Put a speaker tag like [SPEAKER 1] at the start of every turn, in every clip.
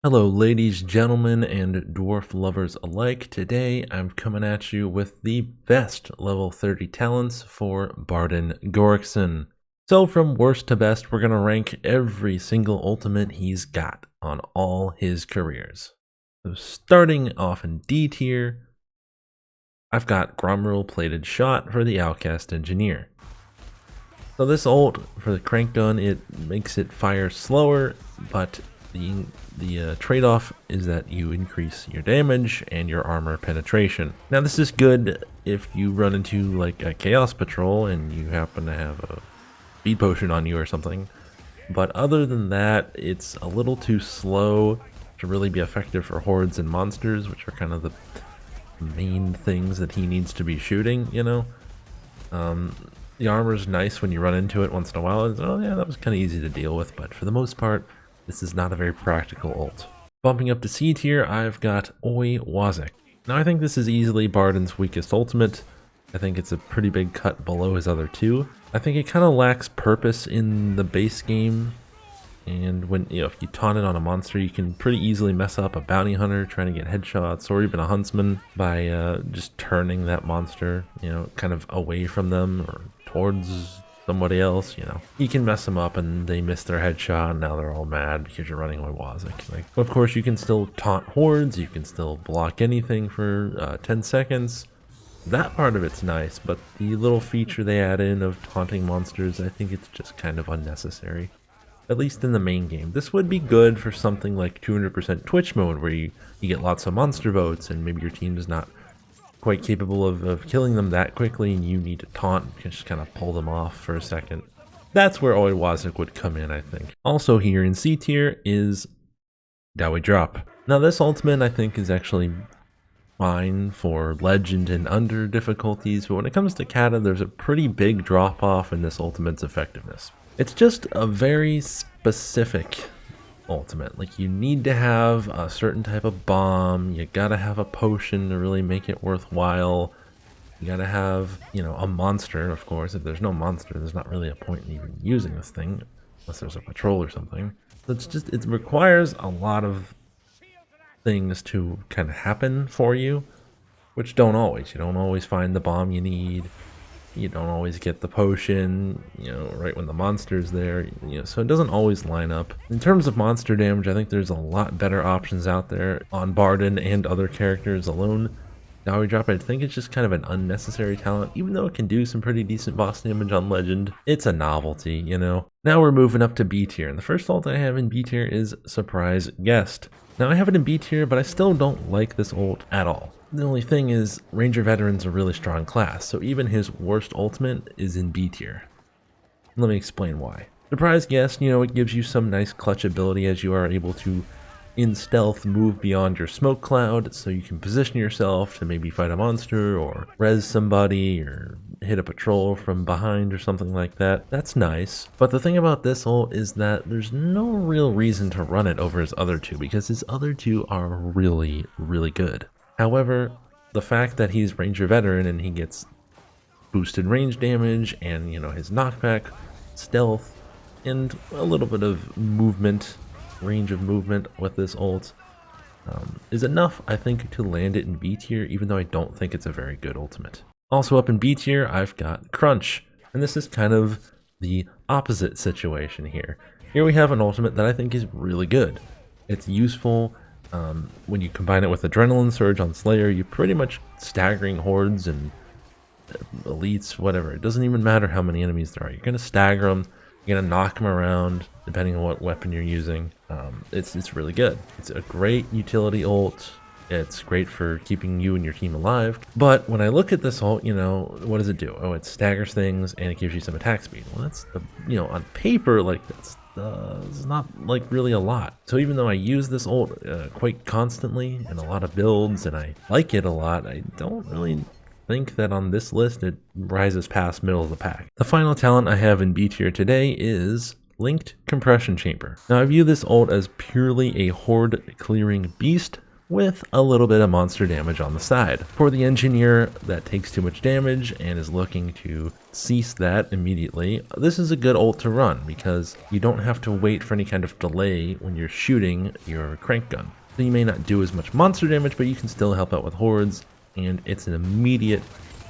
[SPEAKER 1] Hello, ladies, gentlemen, and dwarf lovers alike. Today, I'm coming at you with the best level 30 talents for Bardin Goreksson. So, from worst to best, we're going to rank every single ultimate he's got on all his careers. So, starting off in D tier, I've got Gromrule Plated Shot for the Outcast Engineer. So this ult for the crank gun, it makes it fire slower, but the trade-off is that you increase your damage and your armor penetration. Now this is good if you run into like a chaos patrol and you happen to have a speed potion on you or something, but other than that, it's a little too slow to really be effective for hordes and monsters, which are kind of the main things that he needs to be shooting, you know? The armor's nice when you run into it once in a while. Oh yeah, that was kind of easy to deal with, but for the most part, this is not a very practical ult. Bumping up to C tier, I've got Oi Wazik. Now I think this is easily Bardin's weakest ultimate. I think it's a pretty big cut below his other two. I think it kind of lacks purpose in the base game. And when, if you taunt it on a monster, you can pretty easily mess up a bounty hunter trying to get headshots, or even a huntsman by just turning that monster, kind of away from them or towards somebody else. You can mess them up and they miss their headshot and now they're all mad because you're running away Wazik. Like, of course, you can still taunt hordes, you can still block anything for 10 seconds. That part of it's nice, but the little feature they add in of taunting monsters, I think it's just kind of unnecessary. At least in the main game. This would be good for something like 200% Twitch mode, where you get lots of monster votes and maybe your team is not quite capable of killing them that quickly and you need to taunt and just kind of pull them off for a second. That's where Oi Wazik would come in, I think. Also here in C tier is Dowie Drop. Now this ultimate I think is actually fine for legend and under difficulties, but when it comes to Kata, there's a pretty big drop off in this ultimate's effectiveness. It's just a very specific ultimate. Like, you need to have a certain type of bomb, you gotta have a potion to really make it worthwhile, you gotta have, a monster, of course. If there's no monster, there's not really a point in even using this thing, unless there's a patrol or something. So it requires a lot of things to kind of happen for you, which don't always. You don't always find the bomb you need. You don't always get the potion, right when the monster's there, so it doesn't always line up. In terms of monster damage, I think there's a lot better options out there on Bardin and other characters alone. Dowie Drop, I think it's just kind of an unnecessary talent, even though it can do some pretty decent boss damage on Legend. It's a novelty, Now we're moving up to B tier, and the first ult I have in B tier is Surprise Guest. Now I have it in B tier, but I still don't like this ult at all. The only thing is, Ranger Veteran's a really strong class, so even his worst ultimate is in B tier. Let me explain why. Surprise Guest, it gives you some nice clutch ability as you are able to, in stealth, move beyond your smoke cloud, so you can position yourself to maybe fight a monster, or res somebody, or hit a patrol from behind or something like that. That's nice. But the thing about this ult is that there's no real reason to run it over his other two, because his other two are really, really good. However, the fact that he's Ranger Veteran and he gets boosted range damage and, his knockback, stealth, and a little bit of movement, range of movement with this ult, is enough, I think, to land it in B tier, even though I don't think it's a very good ultimate. Also up in B tier, I've got Crunch, and this is kind of the opposite situation here. Here we have an ultimate that I think is really good. It's useful. When you combine it with Adrenaline Surge on Slayer, you're pretty much staggering hordes and elites, whatever. It doesn't even matter how many enemies there are. You're going to stagger them, you're going to knock them around, depending on what weapon you're using. It's really good. It's a great utility ult. It's great for keeping you and your team alive. But when I look at this ult, what does it do? Oh, it staggers things and it gives you some attack speed. Well, that's, on paper, like, that's it's not like really a lot. So even though I use this ult quite constantly in a lot of builds and I like it a lot, I don't really think that on this list it rises past middle of the pack. The final talent I have in B tier today is Linked Compression Chamber. Now I view this ult as purely a horde clearing beast, with a little bit of monster damage on the side. For the engineer that takes too much damage and is looking to cease that immediately, this is a good ult to run because you don't have to wait for any kind of delay when you're shooting your crank gun. So you may not do as much monster damage, but you can still help out with hordes, and it's an immediate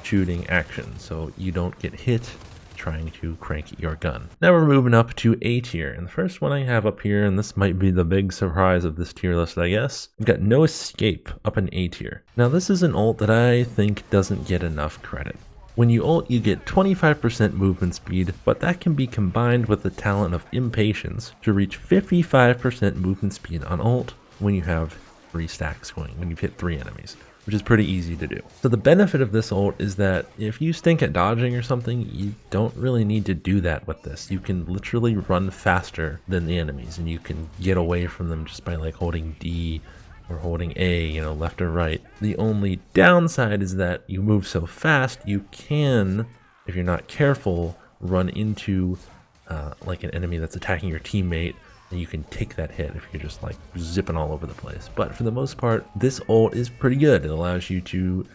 [SPEAKER 1] shooting action, so you don't get hit trying to crank your gun. Now we're moving up to A tier, and the first one I have up here, and this might be the big surprise of this tier list, I guess, we've got No Escape up in A tier. Now this is an ult that I think doesn't get enough credit. When you ult, you get 25% movement speed, but that can be combined with the talent of Impatience to reach 55% movement speed on ult when you have 3 stacks going, when you've hit 3 enemies, which is pretty easy to do. So the benefit of this ult is that if you stink at dodging or something, you don't really need to do that with this. You can literally run faster than the enemies, and you can get away from them just by like holding D or holding A, you know, left or right. The only downside is that you move so fast, you can, if you're not careful, run into like an enemy that's attacking your teammate, and you can take that hit if you're just like zipping all over the place. But for the most part, this ult is pretty good. It allows you to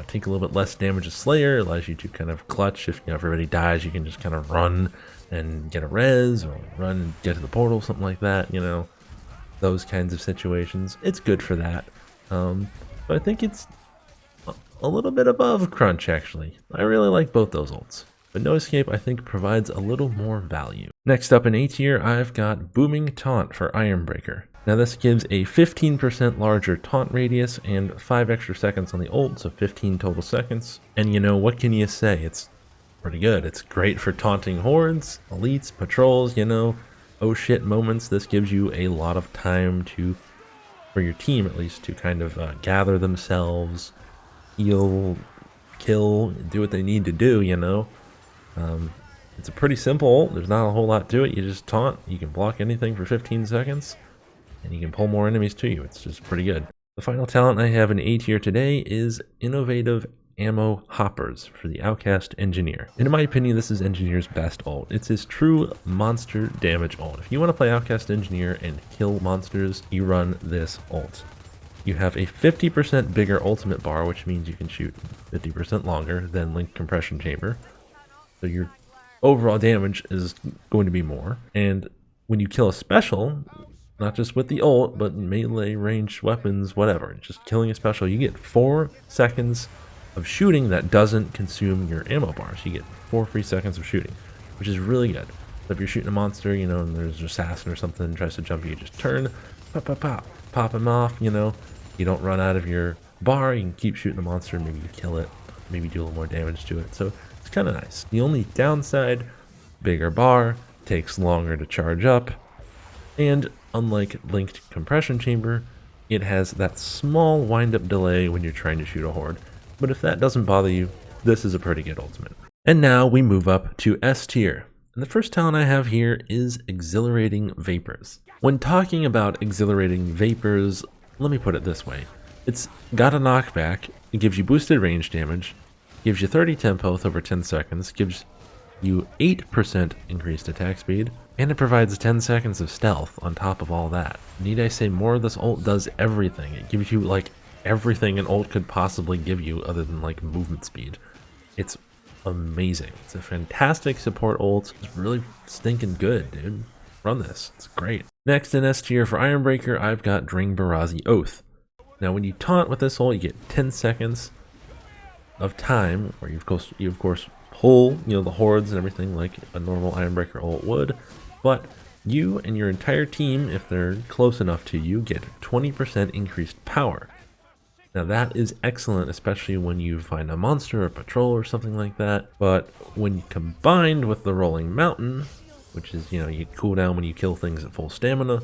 [SPEAKER 1] take a little bit less damage as Slayer. It allows you to kind of clutch. If everybody dies, you can just kind of run and get a res, or run and get to the portal, something like that, you know, those kinds of situations. It's good for that. But I think it's a little bit above Crunch, actually. I really like both those ults. But No Escape, I think, provides a little more value. Next up in A tier, I've got Booming Taunt for Ironbreaker. Now this gives a 15% larger taunt radius and 5 extra seconds on the ult, so 15 total seconds. And you know, what can you say? It's pretty good. It's great for taunting hordes, elites, patrols, you know, oh shit moments. This gives you a lot of time to, for your team at least, to kind of gather themselves, heal, kill, do what they need to do, you know. It's a pretty simple ult. There's not a whole lot to it. You just taunt, you can block anything for 15 seconds, and you can pull more enemies to you. It's just pretty good. The final talent I have in A tier today is Innovative Ammo Hoppers for the Outcast Engineer. And in my opinion, this is Engineer's best ult. It's his true monster damage ult. If you want to play Outcast Engineer and kill monsters, you run this ult. You have a 50% bigger ultimate bar, which means you can shoot 50% longer than Linked Compression Chamber. So your overall damage is going to be more. And when you kill a special, not just with the ult, but melee, ranged weapons, whatever, just killing a special, you get 4 seconds of shooting that doesn't consume your ammo bar. So you get 4 free seconds of shooting, which is really good. So if you're shooting a monster, you know, and there's an assassin or something and tries to jump you, just turn, pop, pop, pop, pop him off, you know. You don't run out of your bar, you can keep shooting the monster, maybe you kill it, maybe do a little more damage to it. So it's kind of nice. The only downside, bigger bar, takes longer to charge up, and unlike Linked Compression Chamber, it has that small wind-up delay when you're trying to shoot a horde. But if that doesn't bother you, this is a pretty good ultimate. And now we move up to S tier. And the first talent I have here is Exhilarating Vapors. When talking about Exhilarating Vapors, let me put it this way. It's got a knockback, it gives you boosted range damage, gives you 30 tempo over 10 seconds, gives you 8% increased attack speed, and it provides 10 seconds of stealth on top of all that. Need I say more? This ult does everything. It gives you like everything an ult could possibly give you other than like movement speed. It's amazing. It's a fantastic support ult. It's really stinking good, dude. Run this. It's great. Next in S tier for Ironbreaker, I've got Dring Barazi Oath. Now when you taunt with this ult, you get 10 seconds of time where you of course pull, you know, the hordes and everything like a normal Ironbreaker ult would, but you and your entire team, if they're close enough to you, get 20% increased power. Now that is excellent, especially when you find a monster or patrol or something like that, but when combined with the Rolling Mountain, which is, you know, you cool down when you kill things at full stamina,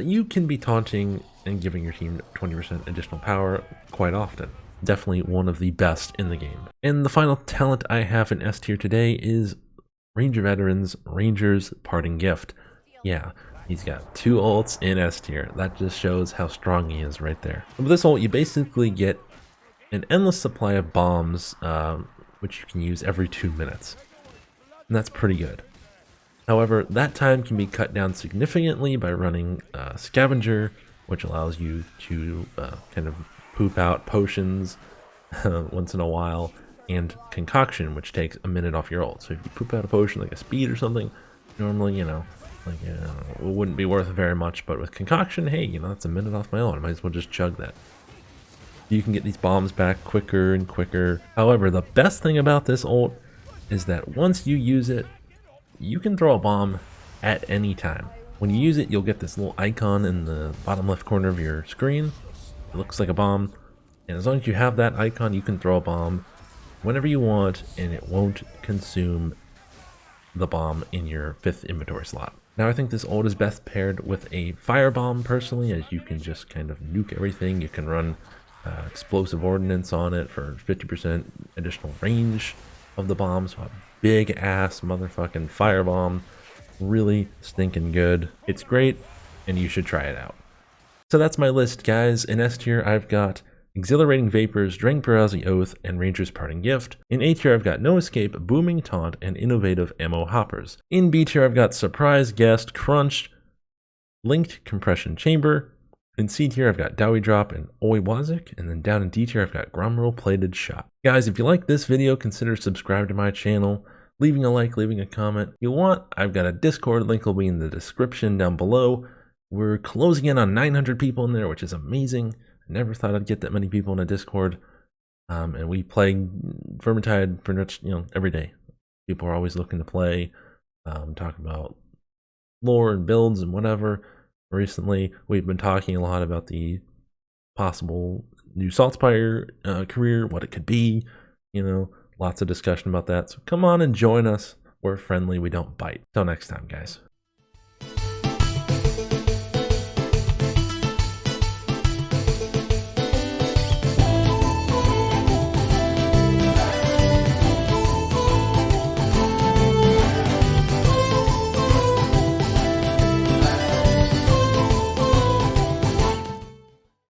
[SPEAKER 1] you can be taunting and giving your team 20% additional power quite often. Definitely one of the best in the game. And the final talent I have in S tier today is Ranger Veterans Ranger's Parting Gift. Yeah, he's got 2 ults in S tier. That just shows how strong he is right there. With this ult, you basically get an endless supply of bombs, which you can use every 2 minutes. And that's pretty good. However, that time can be cut down significantly by running Scavenger which allows you to kind of poop out potions once in a while, and Concoction, which takes a minute off your ult. So if you poop out a potion like a speed or something, normally, like, it wouldn't be worth very much, but with Concoction, hey, that's a minute off my ult. I might as well just chug that. You can get these bombs back quicker and quicker. However, the best thing about this ult is that once you use it, you can throw a bomb at any time. When you use it, you'll get this little icon in the bottom left corner of your screen. It looks like a bomb, and as long as you have that icon, you can throw a bomb whenever you want, and it won't consume the bomb in your 5th inventory slot. Now, I think this ult is best paired with a firebomb personally, as you can just kind of nuke everything. You can run explosive ordnance on it for 50% additional range of the bomb. So a big ass motherfucking firebomb, really stinking good. It's great, and you should try it out. So that's my list, guys. In S tier, I've got Exhilarating Vapors, Drang Drowsy Oath, and Ranger's Parting Gift. In A tier, I've got No Escape, Booming Taunt, and Innovative Ammo Hoppers. In B tier, I've got Surprise Guest, Crunch, Linked Compression Chamber. In C tier, I've got Dowie Drop and Oiwazik, and then down in D tier, I've got Gromroll Plated Shot. Guys, if you like this video, consider subscribing to my channel, leaving a like, leaving a comment. If you want, I've got a Discord, link will be in the description down below. We're closing in on 900 people in there, which is amazing. I never thought I'd get that many people in a Discord, and we play Vermintide pretty much, every day. People are always looking to play, talk about lore and builds and whatever. Recently, we've been talking a lot about the possible new Saltspire career, what it could be, lots of discussion about that. So come on and join us. We're friendly, we don't bite. Till next time, guys.